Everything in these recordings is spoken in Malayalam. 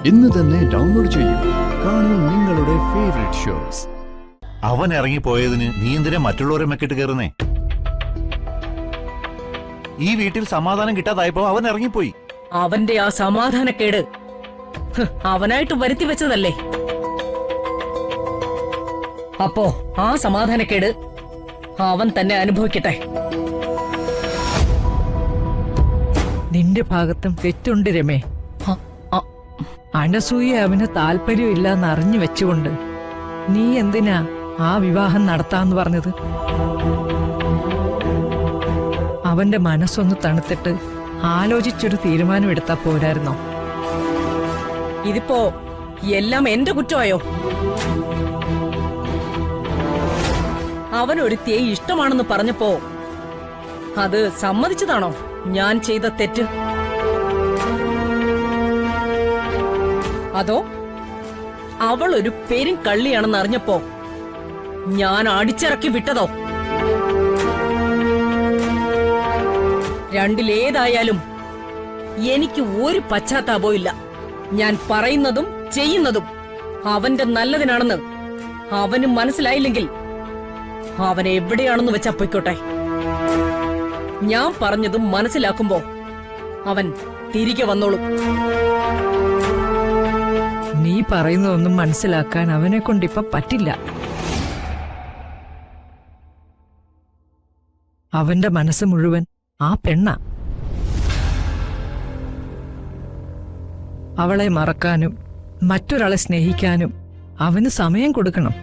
ഇന്ന് തന്നെ ഡൗൺലോഡ് ചെയ്യൂ. കാണൂ നിങ്ങളുടെ ഫേവറേറ്റ് ഷോസ്. അവൻ ഇറങ്ങിപ്പോയതിന് നീ എന്തിനാ മറ്റുള്ളവരെ മെക്കിട്ട് കയറുന്നേ? ഈ വീട്ടിൽ സമാധാനം കിട്ടാതായപ്പോ അവൻ ഇറങ്ങിപ്പോയി. അവന്റെ ആ സമാധാനക്കേട് അവനായിട്ട് വരുത്തി വെച്ചതല്ലേ? അപ്പോ ആ സമാധാനക്കേട് അവൻ തന്നെ അനുഭവിക്കട്ടെ. നിന്റെ ഭാഗത്തും തെറ്റുണ്ട് രമേ. അനസൂയ അവന് താല്പര്യമില്ലെന്ന് അറിഞ്ഞു വെച്ചുകൊണ്ട് നീ എന്തിനാ ആ വിവാഹം നടത്താന്ന് പറഞ്ഞത്? അവന്റെ മനസ്സൊന്ന് തണുത്തിട്ട് ആലോചിച്ചൊരു തീരുമാനം പോരായിരുന്നോ? ഇതിപ്പോ എല്ലാം എന്റെ കുറ്റമായോ? അവനൊരുത്തിയെ ഇഷ്ടമാണെന്ന് പറഞ്ഞപ്പോ അത് സമ്മതിച്ചതാണോ ഞാൻ ചെയ്ത തെറ്റ്? അതോ അവൾ ഒരു പേരും കള്ളിയാണെന്ന് അറിഞ്ഞപ്പോ ഞാൻ അടിച്ചിറക്കി വിട്ടതോ? രണ്ടിലേതായാലും എനിക്ക് ഒരു പശ്ചാത്താപവും ഇല്ല. ഞാൻ പറയുന്നതും ചെയ്യുന്നതും അവന്റെ നല്ലതിനാണെന്ന് അവന് മനസ്സിലായില്ലെങ്കിൽ അവൻ എവിടെയാണെന്ന് വെച്ചാ പൊയ്ക്കോട്ടെ. ഞാൻ പറഞ്ഞതും മനസ്സിലാക്കുമ്പോ അവൻ തിരികെ വന്നോളും. നീ പറയുന്നതൊന്നും മനസ്സിലാക്കാൻ അവനെ കൊണ്ടിപ്പ പറ്റില്ല. അവന്റെ മനസ്സ് മുഴുവൻ ആ പെണ്ണ. അവളെ മറക്കാനും മറ്റൊരാളെ സ്നേഹിക്കാനും അവന് സമയം കൊടുക്കണം.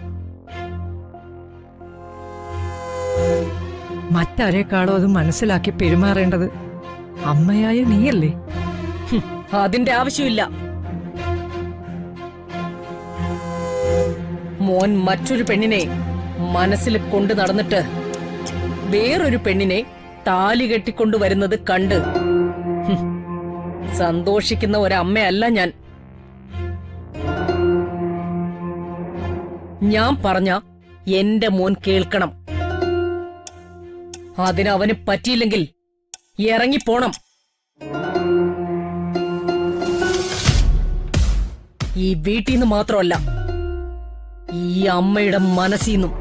മറ്റാരേക്കാളോ അത് മനസ്സിലാക്കി പെരുമാറേണ്ടത് അമ്മയായ നീയല്ലേ? അതിന്റെ ആവശ്യമില്ല. മോൻ മറ്റൊരു പെണ്ണിനെ മനസ്സിൽ കൊണ്ടു നടന്നിട്ട് വേറൊരു പെണ്ണിനെ താലി കെട്ടിക്കൊണ്ടുവരുന്നത് കണ്ട് സന്തോഷിക്കുന്ന ഒരമ്മയല്ല ഞാൻ. ഞാൻ പറഞ്ഞ എന്റെ മോൻ കേൾക്കണം. അതിനവന് പറ്റിയില്ലെങ്കിൽ ഇറങ്ങിപ്പോണം. ഈ വീട്ടിൽ നിന്ന് മാത്രമല്ല, ഈ അമ്മയുടെ മനസ്സിന്നും.